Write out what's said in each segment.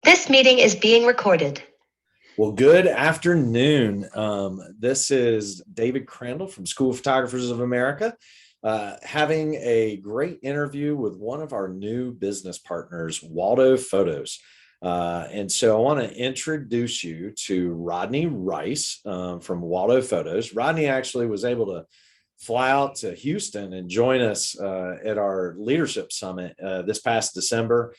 This meeting is being recorded. Well, good afternoon. This is David Crandall from School of Photographers of America, having a great interview with one of our new business partners, Waldo Photos. And so I want to introduce you to Rodney Rice from Waldo Photos. Rodney actually was able to fly out to Houston and join us at our leadership summit this past December.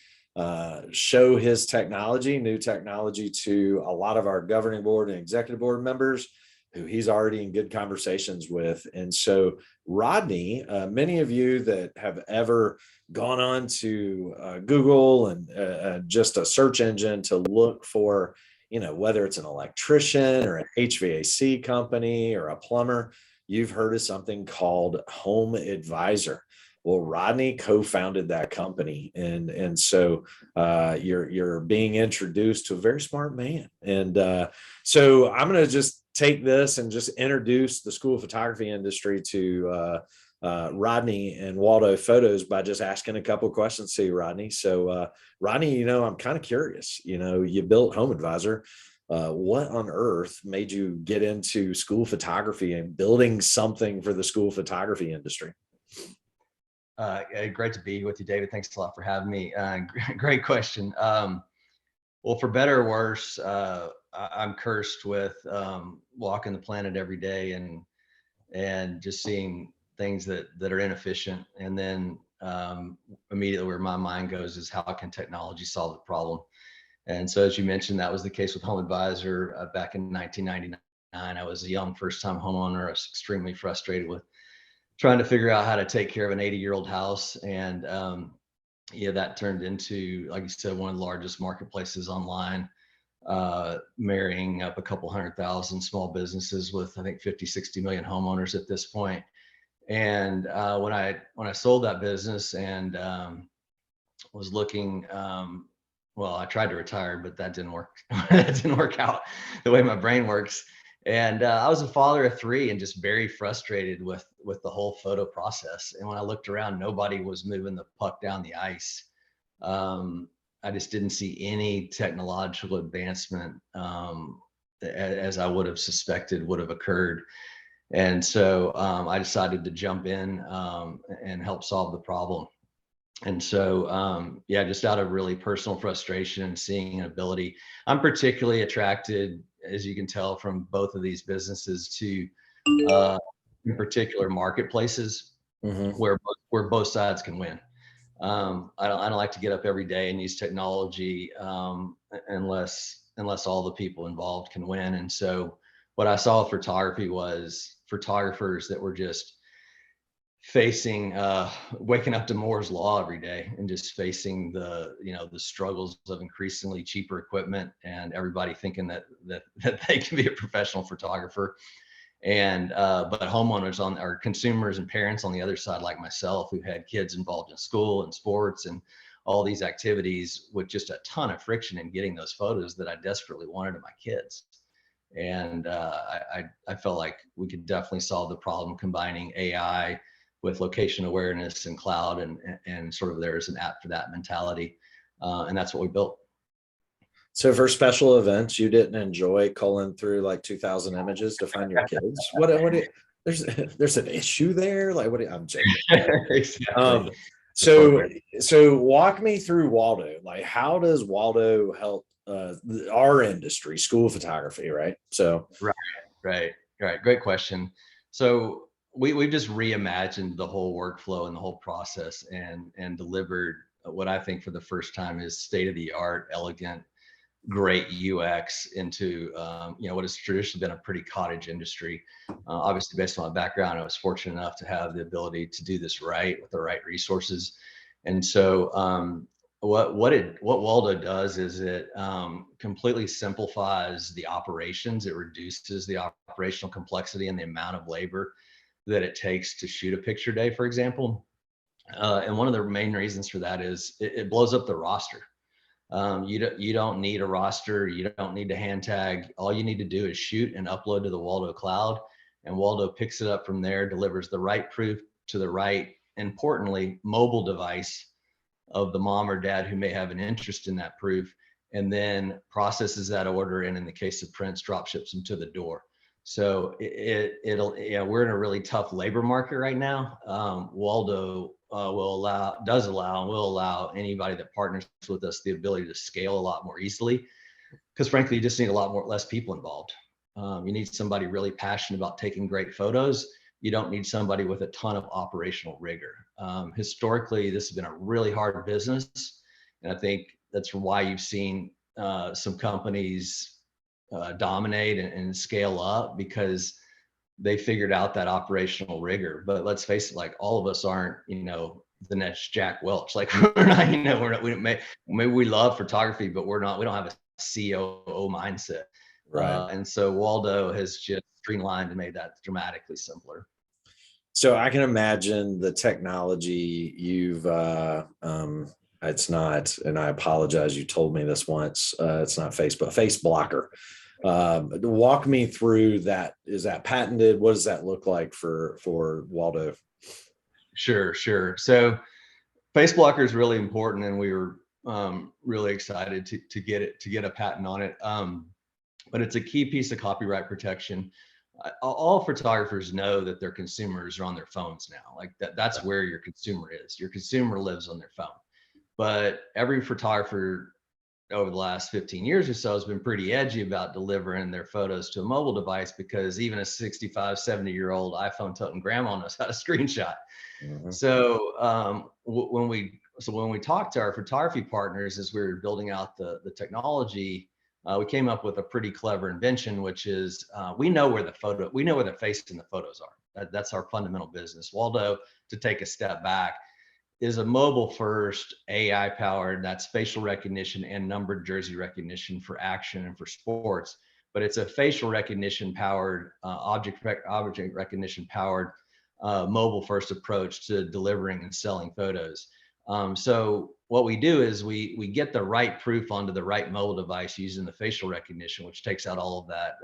Show his technology, new technology, to a lot of our governing board and executive board members who he's already in good conversations with. And so Rodney, many of you that have ever gone on to Google and just a search engine to look for, whether it's an electrician or an HVAC company or a plumber, you've heard of something called Home Advisor. Well, Rodney co-founded that company, and so you're being introduced to a very smart man. And so I'm going to just take this and just introduce the school of photography industry to Rodney and Waldo Photos by just asking a couple of questions to you, Rodney. So Rodney, I'm kind of curious. You built Home Advisor. What on earth made you get into school photography and building something for the school photography industry? Great to be with you, David. Thanks a lot for having me. Great question. Well, for better or worse, I'm cursed with walking the planet every day and just seeing things that are inefficient. And then immediately where my mind goes is, how can technology solve the problem? And so, as you mentioned, that was the case with Home Advisor back in 1999. I was a young first-time homeowner. I was extremely frustrated with trying to figure out how to take care of an 80-year-old house. And that turned into, like you said, one of the largest marketplaces online, marrying up a couple 100,000 small businesses with, I think, 50, 60 million homeowners at this point. And when I sold that business and was looking, well, I tried to retire, but that didn't work. That didn't work out the way my brain works. And I was a father of three and just very frustrated with the whole photo process. And when I looked around, nobody was moving the puck down the ice. I just didn't see any technological advancement as I would have suspected would have occurred. And so I decided to jump in and help solve the problem. And so, just out of really personal frustration and seeing an ability, I'm particularly attracted, as you can tell from both of these businesses, to in particular marketplaces where both sides can win. I don't like to get up every day and use technology unless all the people involved can win. And so what I saw with photography was photographers that were just facing waking up to Moore's law every day and just facing the struggles of increasingly cheaper equipment and everybody thinking that they can be a professional photographer. And but homeowners or consumers and parents on the other side, like myself, who had kids involved in school and sports and all these activities, with just a ton of friction in getting those photos that I desperately wanted of my kids. And I felt like we could definitely solve the problem combining AI with location awareness and cloud, and sort of there's an app for that mentality. And that's what we built. So for special events, you didn't enjoy culling through like 2,000 images to find your kids? There's an issue there? Like, I'm joking. Exactly. So walk me through Waldo. Like, how does Waldo help our industry, school photography, right? So Right. Great question. So we've just reimagined the whole workflow and the whole process and delivered what I think for the first time is state-of-the-art, elegant, great UX into what has traditionally been a pretty cottage industry. Obviously, based on my background, I was fortunate enough to have the ability to do this right with the right resources. And so what Waldo does is it completely simplifies the operations. It reduces the operational complexity and the amount of labor that it takes to shoot a picture day, for example. And one of the main reasons for that is it blows up the roster. You don't need a roster. You don't need to hand tag. All you need to do is shoot and upload to the Waldo cloud, and Waldo picks it up from there, delivers the right proof to the right, importantly, mobile device of the mom or dad who may have an interest in that proof. and then processes that order, and in the case of prints, drop ships them to the door. So we're in a really tough labor market right now. Waldo does allow and will allow anybody that partners with us the ability to scale a lot more easily, because frankly, you just need a lot less people involved. You need somebody really passionate about taking great photos. You don't need somebody with a ton of operational rigor. Historically, this has been a really hard business, and I think that's why you've seen some companies dominate and scale up, because they figured out that operational rigor. But let's face it, like, all of us aren't, the next Jack Welch. Like, we're not, maybe we love photography, but we don't have a COO mindset. Right. And so Waldo has just streamlined and made that dramatically simpler. So I can imagine the technology you've, it's not, and I apologize, you told me this once, it's not Facebook, Face Blocker. Walk me through that. Is that patented? What does that look like for Waldo? Sure. So Face Blocker is really important, and we were really excited to get a patent on it. But it's a key piece of copyright protection. All photographers know that their consumers are on their phones now. Like that's where your consumer is. Your consumer lives on their phone. But every photographer over the last 15 years or so has been pretty edgy about delivering their photos to a mobile device, because even a 65, 70-year-old iPhone toting grandma knows how to screenshot. Mm-hmm. So when we talked to our photography partners as we were building out the technology, we came up with a pretty clever invention, which is we know where the face and the photos are. That's our fundamental business. Waldo, to take a step back, is a mobile first, AI powered, that's facial recognition and numbered jersey recognition for action and for sports. But it's a facial recognition powered, object recognition powered mobile first approach to delivering and selling photos. So what we do is we get the right proof onto the right mobile device using the facial recognition, which takes out all of that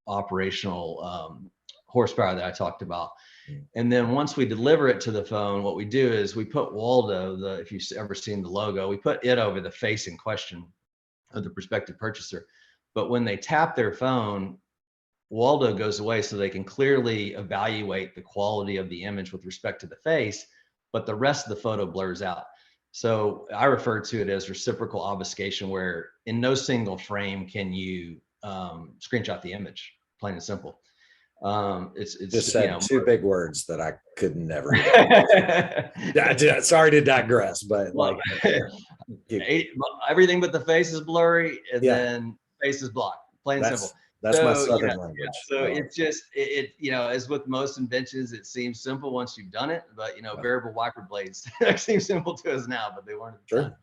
operational horsepower that I talked about. And then once we deliver it to the phone, what we do is we put Waldo, if you've ever seen the logo, we put it over the face in question of the prospective purchaser. But when they tap their phone, Waldo goes away so they can clearly evaluate the quality of the image with respect to the face, but the rest of the photo blurs out. So I refer to it as reciprocal obfuscation, where in no single frame can you screenshot the image, plain and simple. It's Just said two big words that I could never. Sorry to digress, but well, everything but the face is blurry, and then face is blocked, plain and simple. That's my southern language. So it's just as with most inventions, it seems simple once you've done it, but variable wiper blades seem simple to us now, but they weren't at the time.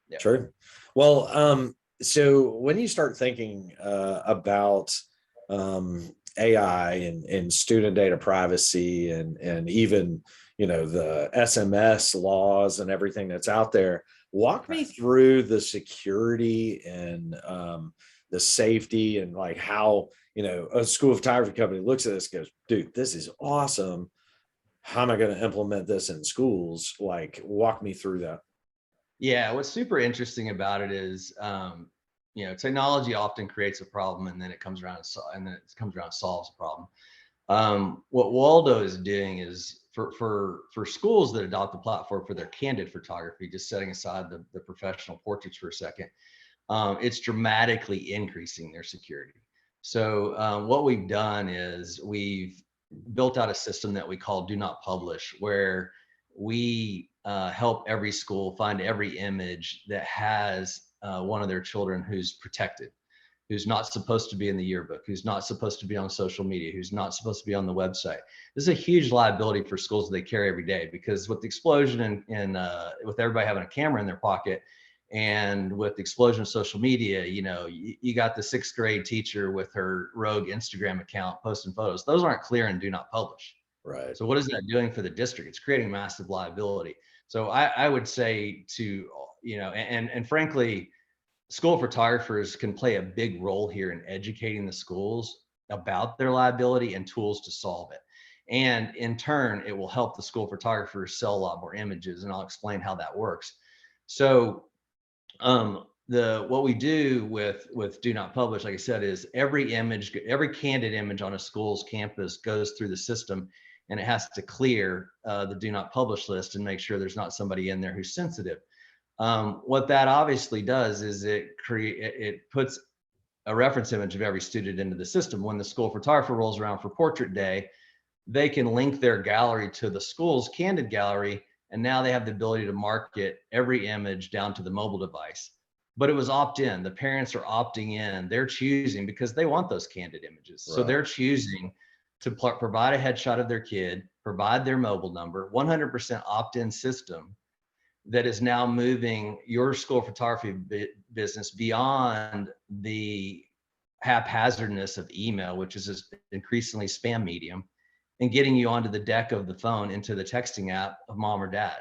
Yeah. True. Well, so when you start thinking about AI and student data privacy and even the SMS laws and everything that's out there, walk me through the security and the safety, and like how a school photography company looks at this and goes, dude, this is awesome. How am I going to implement this in schools? Like, walk me through that. Yeah, what's super interesting about it is technology often creates a problem, and then it comes around and solves a problem. What Waldo is doing is for schools that adopt the platform for their candid photography, just setting aside the professional portraits for a second, it's dramatically increasing their security. So what we've done is we've built out a system that we call Do Not Publish, where we help every school find every image that has one of their children who's protected, who's not supposed to be in the yearbook, who's not supposed to be on social media, who's not supposed to be on the website. This is a huge liability for schools that they carry every day, because with the explosion and with everybody having a camera in their pocket, and with the explosion of social media, you got the 6th grade teacher with her rogue Instagram account posting photos. Those aren't clear and do not publish. Right. So what is that doing for the district? It's creating massive liability. So I would say to, and frankly, school photographers can play a big role here in educating the schools about their liability and tools to solve it. And in turn, it will help the school photographers sell a lot more images, and I'll explain how that works. So what we do with do not publish, like I said, is every candid image on a school's campus goes through the system, and it has to clear the do not publish list and make sure there's not somebody in there who's sensitive. What that obviously does is it puts a reference image of every student into the system. When the school photographer rolls around for portrait day, they can link their gallery to the school's candid gallery, and now they have the ability to market every image down to the mobile device. But it was opt-in. The parents are opting in. They're choosing because they want those candid images. Right. So they're choosing to provide a headshot of their kid, provide their mobile number, 100% opt-in system that is now moving your school photography business beyond the haphazardness of email, which is an increasingly spam medium, and getting you onto the deck of the phone into the texting app of mom or dad.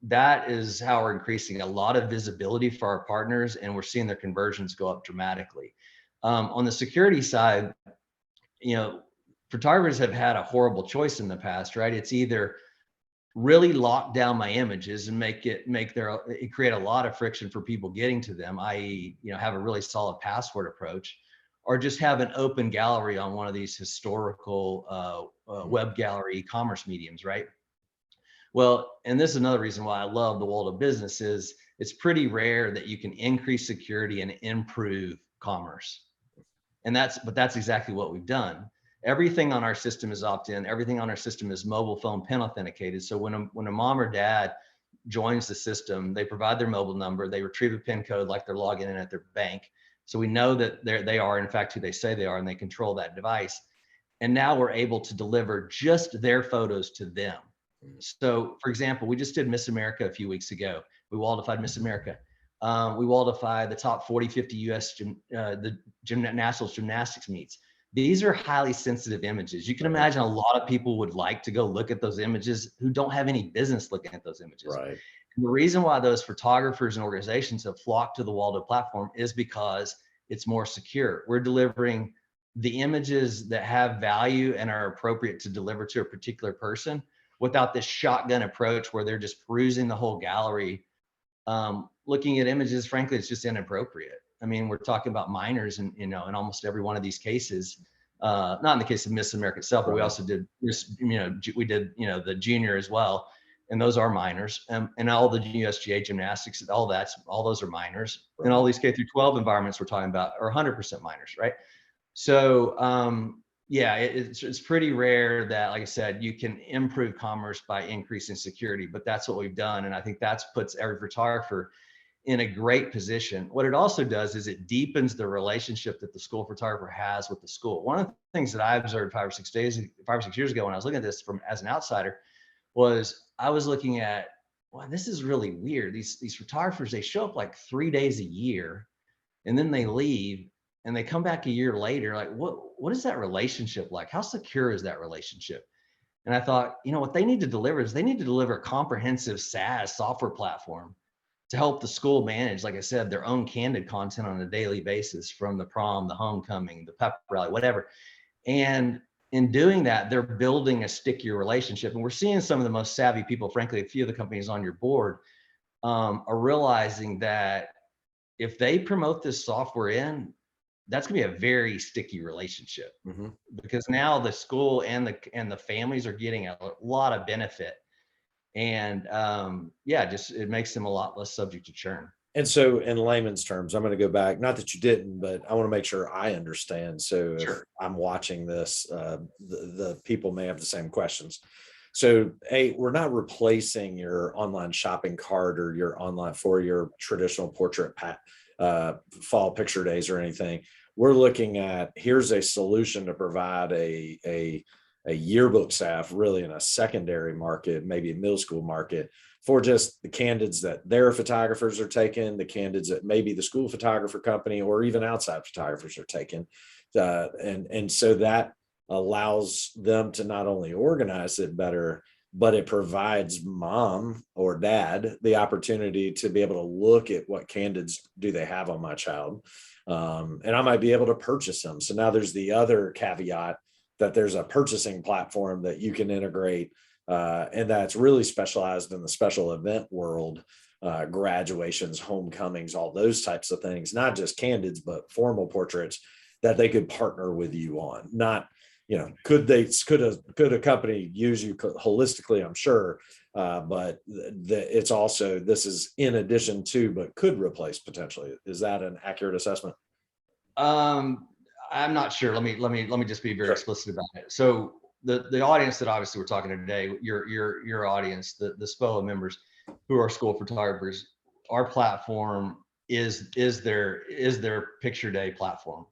That is how we're increasing a lot of visibility for our partners, and we're seeing their conversions go up dramatically. On the security side, photographers have had a horrible choice in the past, right? It's either really lock down my images and create a lot of friction for people getting to them, i.e., have a really solid password approach, or just have an open gallery on one of these historical web gallery e-commerce mediums, right? Well, and this is another reason why I love the Waldo business is it's pretty rare that you can increase security and improve commerce. But that's exactly what we've done. Everything on our system is opt-in. Everything on our system is mobile phone PIN authenticated. So when a mom or dad joins the system, they provide their mobile number, they retrieve a PIN code like they're logging in at their bank. So we know that they are in fact who they say they are, and they control that device. And now we're able to deliver just their photos to them. So for example, we just did Miss America a few weeks ago. We Waldified Miss America. We Waldified the top 40, 50 US national gymnastics meets. These are highly sensitive images. You can imagine a lot of people would like to go look at those images who don't have any business looking at those images. Right. And the reason why those photographers and organizations have flocked to the Waldo platform is because it's more secure. We're delivering the images that have value and are appropriate to deliver to a particular person without this shotgun approach where they're just perusing the whole gallery. Looking at images, frankly, it's just inappropriate. I mean, we're talking about minors in almost every one of these cases. Not in the case of Miss America itself, but we also did, we did, the junior as well. And those are minors. And all the USGA gymnastics, all those are minors. Right. And all these K through 12 environments we're talking about are 100% minors, right? So, yeah, it's pretty rare that, like I said, you can improve commerce by increasing security, but that's what we've done. And I think that puts every photographer in a great position. What it also does is it deepens the relationship that the school photographer has with the school. One of the things that I observed 5 or 6 years ago when I was looking at this as an outsider was I was looking at, wow, this is really weird. These photographers, they show up like 3 days a year and then they leave. And they come back a year later, like, what is that relationship like? How secure is that relationship? And I thought, what they need to deliver is they need to deliver a comprehensive SaaS software platform to help the school manage, like I said, their own candid content on a daily basis, from the prom, the homecoming, the pep rally, whatever. And in doing that, they're building a stickier relationship. And we're seeing some of the most savvy people, frankly, a few of the companies on your board are realizing that if they promote this software that's going to be a very sticky relationship. Mm-hmm. Because now the school and the families are getting a lot of benefit, and it makes them a lot less subject to churn. And so in layman's terms, I'm going to go back, not that you didn't, but I want to make sure I understand. So Sure. If I'm watching this, the people may have the same questions. So we're not replacing your online shopping cart or your traditional portrait fall picture days or anything. We're looking at, here's a solution to provide a yearbook staff really in a secondary market, maybe a middle school market, for just the candidates that their photographers are taking, the candidates that maybe the school photographer company or even outside photographers are taking. And so that allows them to not only organize it better, but it provides mom or dad the opportunity to be able to look at what candidates do they have on my child. And I might be able to purchase them. So now there's the other caveat that there's a purchasing platform that you can integrate, and that's really specialized in the special event world, graduations, homecomings, all those types of things, not just candids, but formal portraits that they could partner with you on. Not, could a company use you holistically? I'm sure, but it's also, this is in addition to, but could replace potentially. Is that an accurate assessment? I'm not sure. Let me just be very explicit about it. So the audience that obviously we're talking to today, your audience, the SPOA members who are school photographers, our platform is their picture day platform.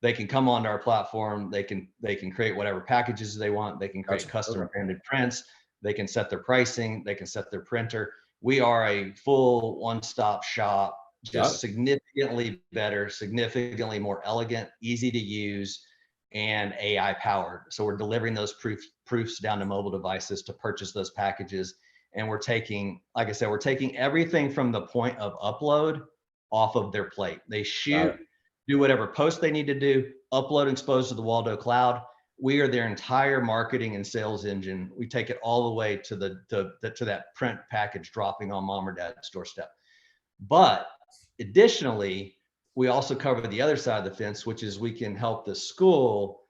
They can come onto our platform. They can create whatever packages they want. They can create custom branded prints. They can set their pricing. They can set their printer. We are a full one-stop shop, just significantly better, significantly more elegant, easy to use, and AI powered. So we're delivering those proofs down to mobile devices to purchase those packages. And we're taking, like I said, we're taking everything from the point of upload off of their plate. They shoot, do whatever post they need to do, upload, expose to the Waldo cloud. We are their entire marketing and sales engine. We take it all the way to that print package dropping on mom or dad's doorstep. But additionally, we also cover the other side of the fence, which is we can help the school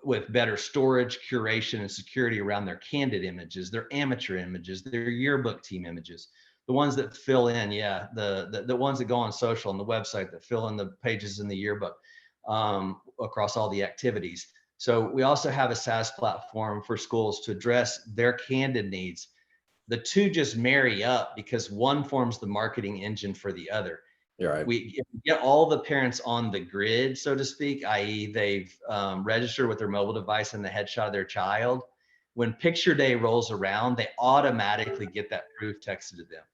with better storage, curation, and security around their candid images, their amateur images, their yearbook team images, the ones that fill in, the ones that go on social and the website that fill in the pages in the yearbook across all the activities. So we also have a SaaS platform for schools to address their candid needs. The two just marry up because one forms the marketing engine for the other. You're right. If we get all the parents on the grid, so to speak, i.e. they've registered with their mobile device and the headshot of their child, when picture day rolls around, they automatically get that proof texted to them.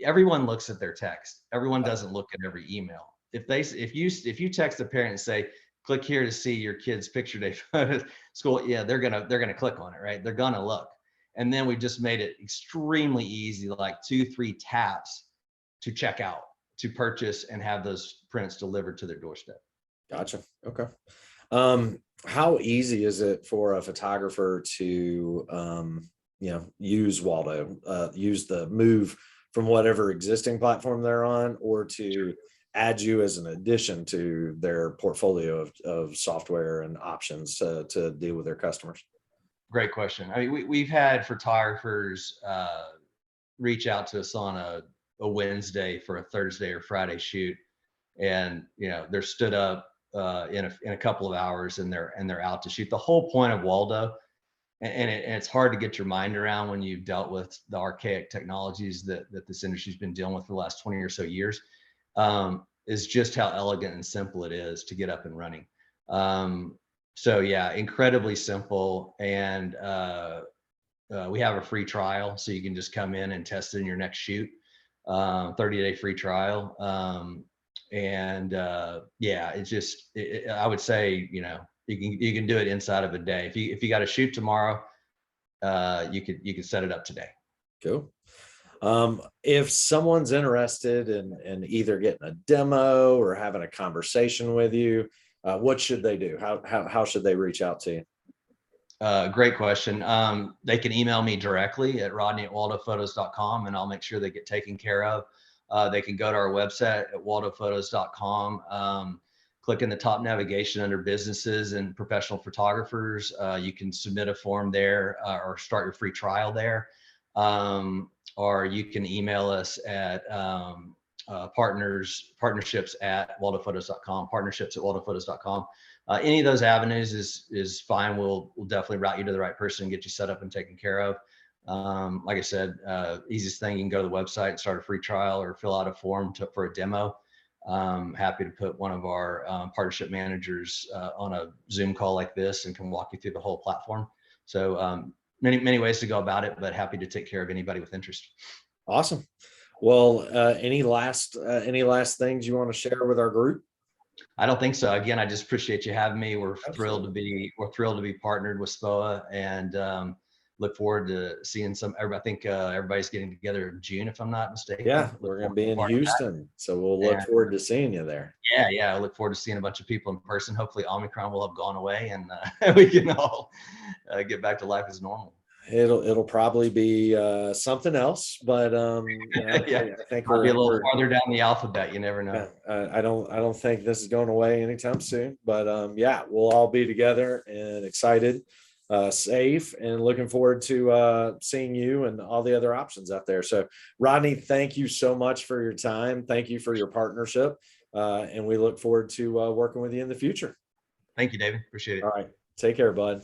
Everyone looks at their text. Everyone doesn't look at every email. If you text a parent and say, click here to see your kid's picture day photos, school, they're gonna click on it, right? They're gonna look. And then we just made it extremely easy, like 2-3 taps to check out, to purchase, and have those prints delivered to their doorstep. Gotcha. Okay. How easy is it for a photographer to, use Waldo, use the move from whatever existing platform they're on, or to add you as an addition to their portfolio of software and options to deal with their customers? Great question. I mean, we've had photographers reach out to us on a Wednesday for a Thursday or Friday shoot, and they're stood up in a couple of hours and they're out to shoot. The whole point of Waldo, and it's hard to get your mind around when you've dealt with the archaic technologies that this industry's been dealing with for the last 20 or so years, is just how elegant and simple it is to get up and running. So yeah, incredibly simple. And we have a free trial, so you can just come in and test it in your next shoot. 30-day free trial. It's just, I would say, you can do it inside of a day. If you got to shoot tomorrow, you could set it up today. Cool. If someone's interested in either getting a demo or having a conversation with you, what should they do? How should they reach out to you? Great question. They can email me directly at rodney@waldophotos.com, and I'll make sure they get taken care of. They can go to our website at waldophotos.com. Click in the top navigation under businesses and professional photographers. You can submit a form there or start your free trial there. Or you can email us at partnerships at waldophotos.com, partnerships@waldophotos.com. Any of those avenues is fine. We'll definitely route you to the right person and get you set up and taken care of. Like I said, easiest thing, you can go to the website and start a free trial or fill out a form for a demo. Happy to put one of our partnership managers on a Zoom call like this and can walk you through the whole platform. So many ways to go about it, but happy to take care of anybody with interest. Awesome. Well, any last things you want to share with our group? I don't think so. Again, I just appreciate you having me. We're Absolutely. thrilled to be partnered with SPOA, and look forward to seeing I think everybody's getting together in June, if I'm not mistaken. Yeah, we're going to be in Houston, so we'll look forward to seeing you there. Yeah, I look forward to seeing a bunch of people in person. Hopefully Omicron will have gone away and we can all get back to life as normal. It'll probably be something else, but Yeah, I think I'll be a little we're farther down the alphabet. You never know. yeah, I don't think this is going away anytime soon, but yeah, we'll all be together and excited, safe, and looking forward to seeing you and all the other options out there. So, Rodney, thank you so much for your time. Thank you for your partnership, and we look forward to working with you in the future. Thank you, David. Appreciate it. All right, take care, bud.